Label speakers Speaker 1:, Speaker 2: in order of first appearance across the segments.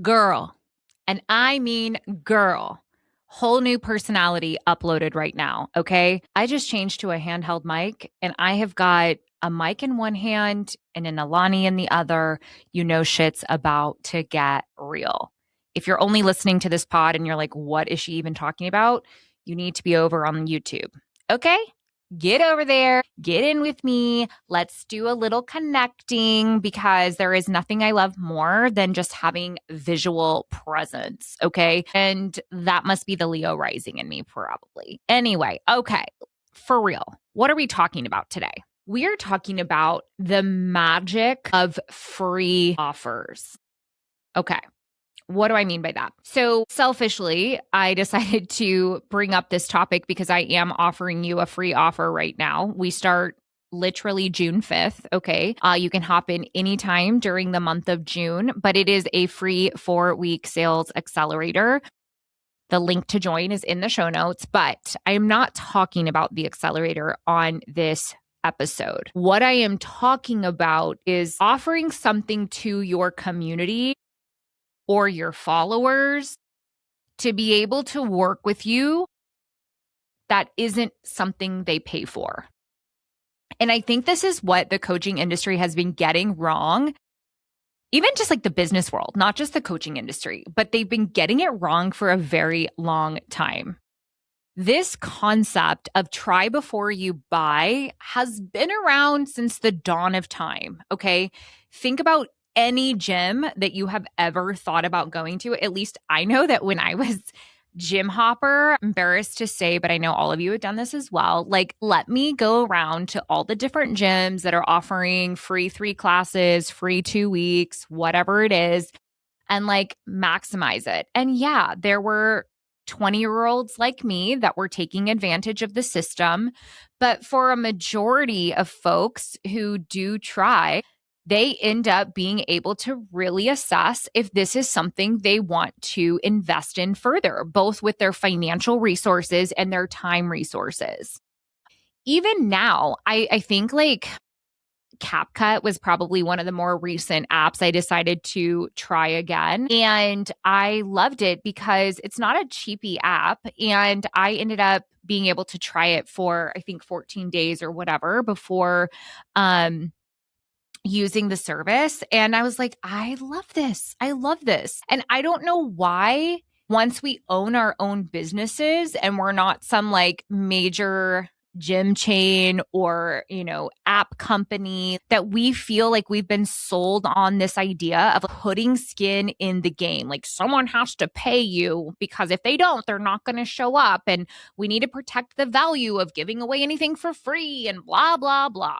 Speaker 1: Girl, and I mean girl, whole new personality uploaded right now. Okay. I just changed to a handheld mic and I have got a mic in one hand and an Alani in the other. You know, shit's about to get real. If you're only listening to this pod and you're like, what is she even talking about? You need to be over on YouTube. Okay. Get over there, get in with me. Let's do a little connecting because there is nothing I love more than just having visual presence. Okay. And that must be the Leo rising in me, probably. Anyway, okay. For real, what are we talking about today? We are talking about the magic of free offers. Okay. What do I mean by that? So, selfishly, I decided to bring up this topic because I am offering you a free offer right now. We start literally June 5th. Okay. You can hop in anytime during the month of June, but it is a free 4-week sales accelerator. The link to join is in the show notes, but I am not talking about the accelerator on this episode. What I am talking about is offering something to your community or your followers to be able to work with you that isn't something they pay for. And I think this is what the coaching industry has been getting wrong, even just like the business world, not just the coaching industry, but they've been getting it wrong for a very long time. This concept of try before you buy has been around since the dawn of time. Okay. Think about any gym that you have ever thought about going to. At least I know that when I was gym hopper, embarrassed to say, but I know all of you have done this as well. Like, let me go around to all the different gyms that are offering free 3 classes, free 2 weeks, whatever it is, and like maximize it. And yeah, there were 20-year-olds like me that were taking advantage of the system. But for a majority of folks who do try, they end up being able to really assess if this is something they want to invest in further, both with their financial resources and their time resources. Even now, I think like CapCut was probably one of the more recent apps I decided to try again. And I loved it because it's not a cheapy app. And I ended up being able to try it for, I think, 14 days or whatever before using the service. And I was like, I love this. I love this. And I don't know why once we own our own businesses and we're not some like major gym chain or, app company, that we feel like we've been sold on this idea of putting skin in the game. Like someone has to pay you because if they don't, they're not going to show up. And we need to protect the value of giving away anything for free and blah, blah, blah.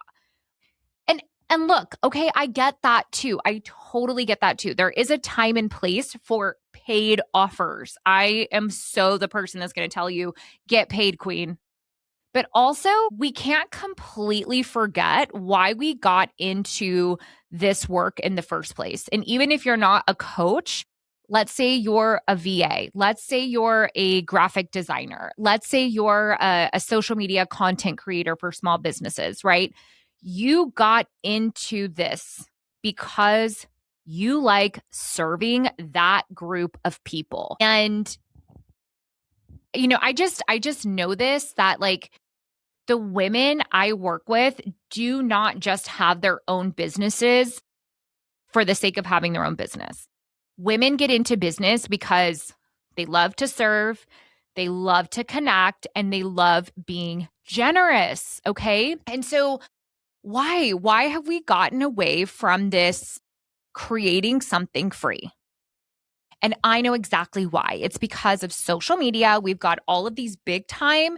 Speaker 1: And look, okay, I get that too. I totally get that too. There is a time and place for paid offers. I am so the person that's going to tell you, get paid, queen. But also, we can't completely forget why we got into this work in the first place. And even if you're not a coach, let's say you're a VA, let's say you're a graphic designer, let's say you're a social media content creator for small businesses, right? You got into this because you like serving that group of people. And, I just know this, that like the women I work with do not just have their own businesses for the sake of having their own business. Women get into business because they love to serve, they love to connect, and they love being generous. Okay. And so why have we gotten away from this creating something free? And I know exactly why. It's because of social media. We've got all of these big time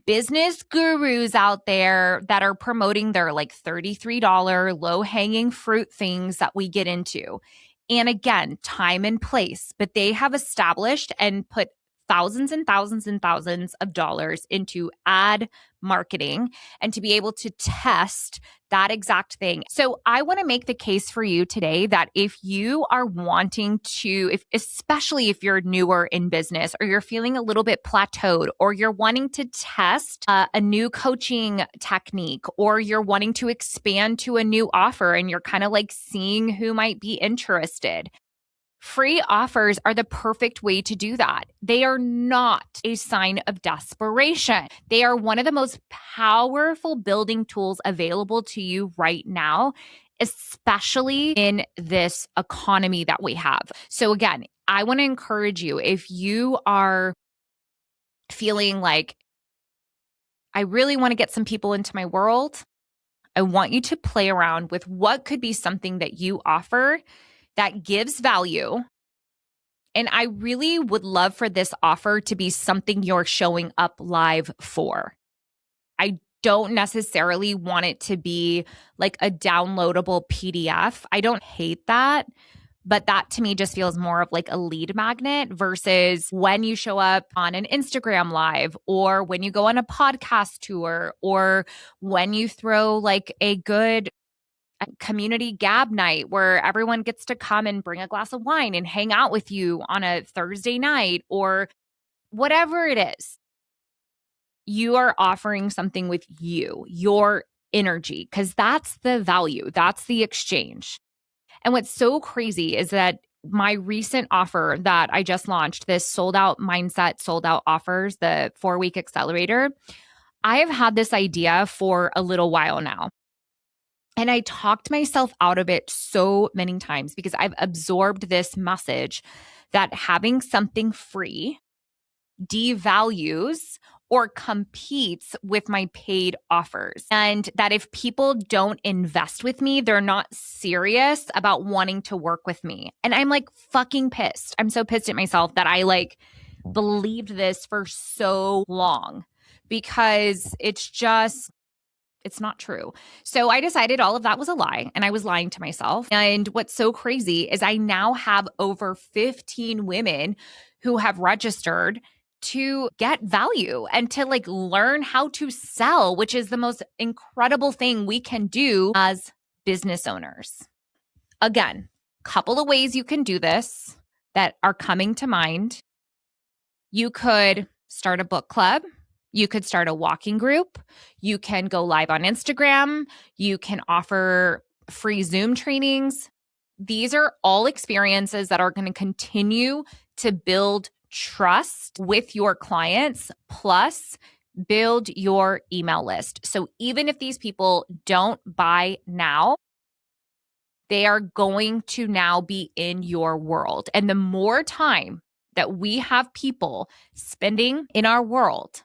Speaker 1: business gurus out there that are promoting their like $33 low hanging fruit things that we get into. And again, time and place, but they have established and put thousands and thousands and thousands of dollars into ad marketing and to be able to test that exact thing. So I want to make the case for you today that if you are wanting to, especially if you're newer in business or you're feeling a little bit plateaued or you're wanting to test a new coaching technique or you're wanting to expand to a new offer and you're kind of like seeing who might be interested, Free offers are the perfect way to do that. They are not a sign of desperation. They are one of the most powerful building tools available to you right now, especially in this economy that we have. So again, I want to encourage you, if you are feeling like, I really want to get some people into my world, I want you to play around with what could be something that you offer that gives value. And I really would love for this offer to be something you're showing up live for. I don't necessarily want it to be like a downloadable PDF. I don't hate that, but that to me just feels more of like a lead magnet versus when you show up on an Instagram live or when you go on a podcast tour or when you throw like a good community gab night where everyone gets to come and bring a glass of wine and hang out with you on a Thursday night or whatever it is. You are offering something with you, your energy, because that's the value. That's the exchange. And what's so crazy is that my recent offer that I just launched, this sold out mindset, sold out offers, the 4-week accelerator, I have had this idea for a little while now. And I talked myself out of it so many times because I've absorbed this message that having something free devalues or competes with my paid offers. And that if people don't invest with me, they're not serious about wanting to work with me. And I'm like fucking pissed. I'm so pissed at myself that I like believed this for so long because it's not true. So I decided all of that was a lie and I was lying to myself. And what's so crazy is I now have over 15 women who have registered to get value and to like learn how to sell, which is the most incredible thing we can do as business owners. Again, couple of ways you can do this that are coming to mind. You could start a book club. You could start a walking group. You can go live on Instagram. You can offer free Zoom trainings. These are all experiences that are going to continue to build trust with your clients, plus build your email list. So even if these people don't buy now, they are going to now be in your world. And the more time that we have people spending in our world,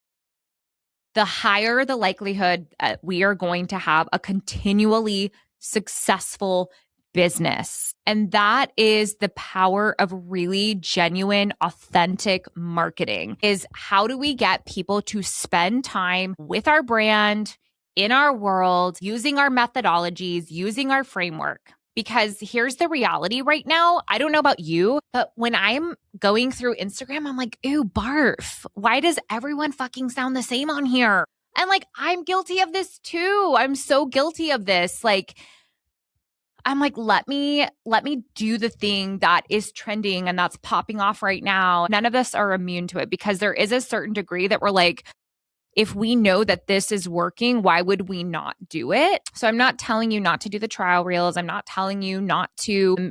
Speaker 1: the higher the likelihood we are going to have a continually successful business. And that is the power of really genuine, authentic marketing, is how do we get people to spend time with our brand, in our world, using our methodologies, using our framework. Because here's the reality right now. I don't know about you, but when I'm going through Instagram, I'm like, ew, barf. Why does everyone fucking sound the same on here? And like, I'm guilty of this too. I'm so guilty of this. Like, I'm like, let me do the thing that is trending and that's popping off right now. None of us are immune to it because there is a certain degree that we're like, if we know that this is working, why would we not do it? So I'm not telling you not to do the trial reels. I'm not telling you not to,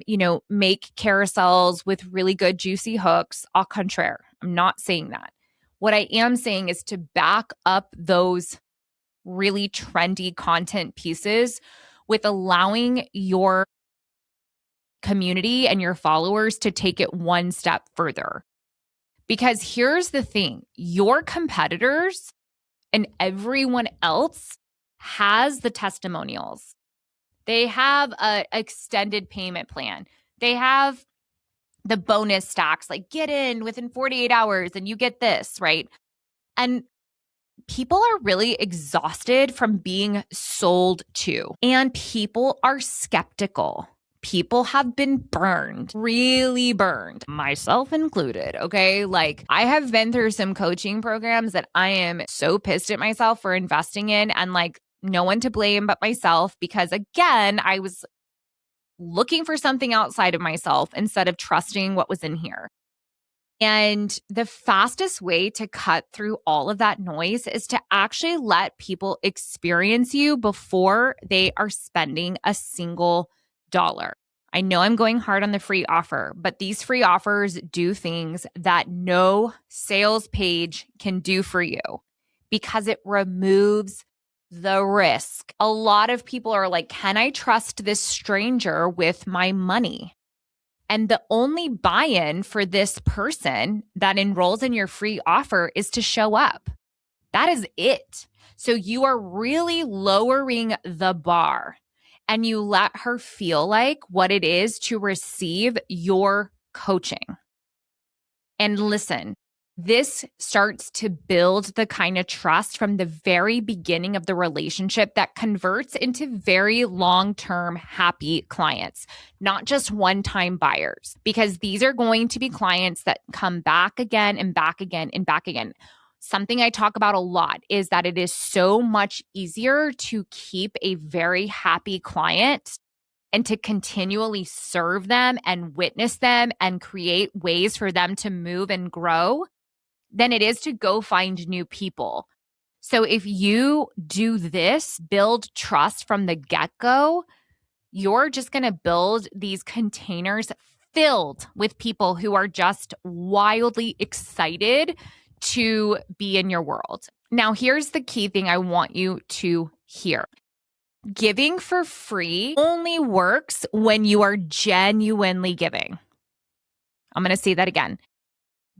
Speaker 1: make carousels with really good juicy hooks. Au contraire, I'm not saying that. What I am saying is to back up those really trendy content pieces with allowing your community and your followers to take it one step further. Because here's the thing, your competitors and everyone else has the testimonials. They have an extended payment plan. They have the bonus stacks, like get in within 48 hours and you get this, right? And people are really exhausted from being sold to, and people are skeptical. People have been burned, really burned, myself included. Okay. Like I have been through some coaching programs that I am so pissed at myself for investing in, and like no one to blame but myself, because again, I was looking for something outside of myself instead of trusting what was in here. And the fastest way to cut through all of that noise is to actually let people experience you before they are spending a single dollar. I know I'm going hard on the free offer, but these free offers do things that no sales page can do for you because it removes the risk. A lot of people are like, can I trust this stranger with my money? And the only buy in for this person that enrolls in your free offer is to show up. That is it. So you are really lowering the bar and you let her feel like what it is to receive your coaching. And listen, this starts to build the kind of trust from the very beginning of the relationship that converts into very long-term happy clients, not just one-time buyers, because these are going to be clients that come back again and back again and back again. Something I talk about a lot is that it is so much easier to keep a very happy client and to continually serve them and witness them and create ways for them to move and grow than it is to go find new people. So if you do this, build trust from the get-go, you're just going to build these containers filled with people who are just wildly excited to be in your world. Now, here's the key thing I want you to hear. Giving for free only works when you are genuinely giving. I'm going to say that again.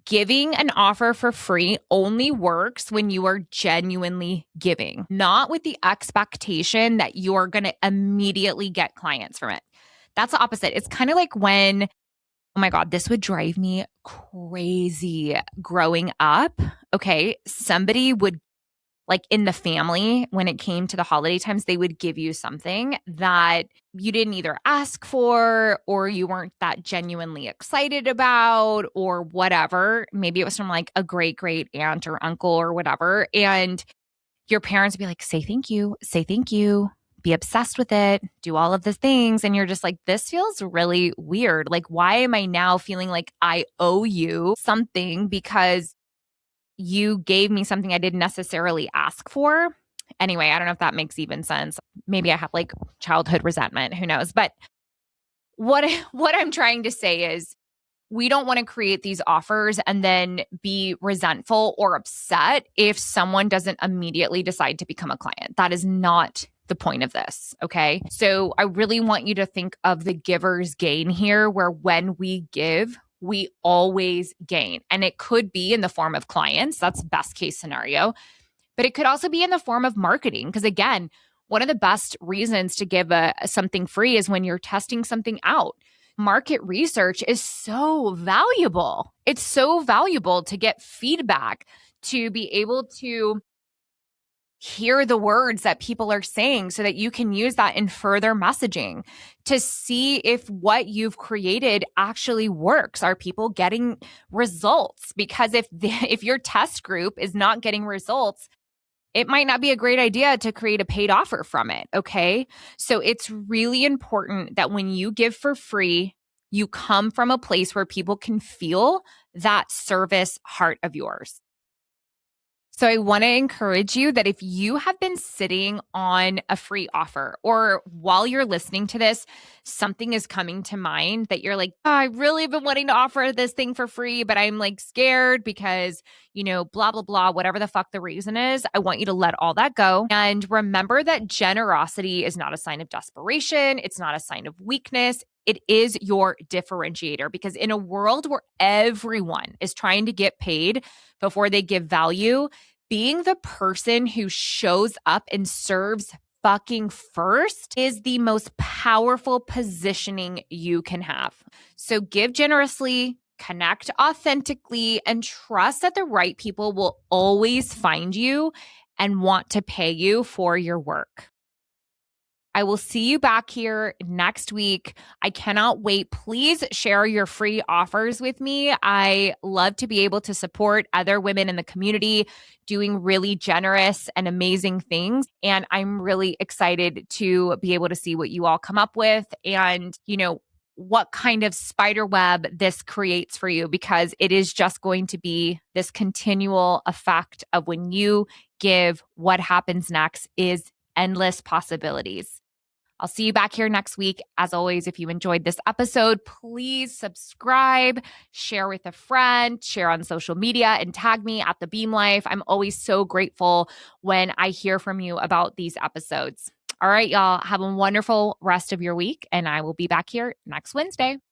Speaker 1: Giving an offer for free only works when you are genuinely giving, not with the expectation that you're going to immediately get clients from it. That's the opposite. It's kind of like when, oh my God, this would drive me crazy growing up. Okay. Somebody would, like in the family, when it came to the holiday times, they would give you something that you didn't either ask for or you weren't that genuinely excited about or whatever. Maybe it was from like a great aunt or uncle or whatever. And your parents would be like, say thank you, be obsessed with it, do all of the things. And you're just like, this feels really weird. Like, why am I now feeling like I owe you something because you gave me something I didn't necessarily ask for? Anyway, I don't know if that makes even sense. Maybe I have like childhood resentment, who knows? But what I'm trying to say is we don't want to create these offers and then be resentful or upset if someone doesn't immediately decide to become a client. That is not the point of this, okay? So I really want you to think of the giver's gain here, where when we give, we always gain. And it could be in the form of clients. That's best case scenario. But it could also be in the form of marketing. Because again, one of the best reasons to give something free is when you're testing something out. Market research is so valuable. It's so valuable to get feedback, to be able to hear the words that people are saying so that you can use that in further messaging to see if what you've created actually works. Are people getting results? Because if your test group is not getting results, it might not be a great idea to create a paid offer from it, okay? So it's really important that when you give for free, you come from a place where people can feel that service heart of yours. So I want to encourage you that if you have been sitting on a free offer, or while you're listening to this, something is coming to mind that you're like, oh, I really have been wanting to offer this thing for free, but I'm like scared because, blah, blah, blah, whatever the fuck the reason is, I want you to let all that go. And remember that generosity is not a sign of desperation. It's not a sign of weakness. It is your differentiator, because in a world where everyone is trying to get paid before they give value, being the person who shows up and serves fucking first is the most powerful positioning you can have. So give generously, connect authentically, and trust that the right people will always find you and want to pay you for your work. I will see you back here next week. I cannot wait. Please share your free offers with me. I love to be able to support other women in the community doing really generous and amazing things. And I'm really excited to be able to see what you all come up with and, what kind of spider web this creates for you, because it is just going to be this continual effect of when you give, what happens next is endless possibilities. I'll see you back here next week. As always, if you enjoyed this episode, please subscribe, share with a friend, share on social media, and tag me at The Beam Life. I'm always so grateful when I hear from you about these episodes. All right, y'all, have a wonderful rest of your week, and I will be back here next Wednesday.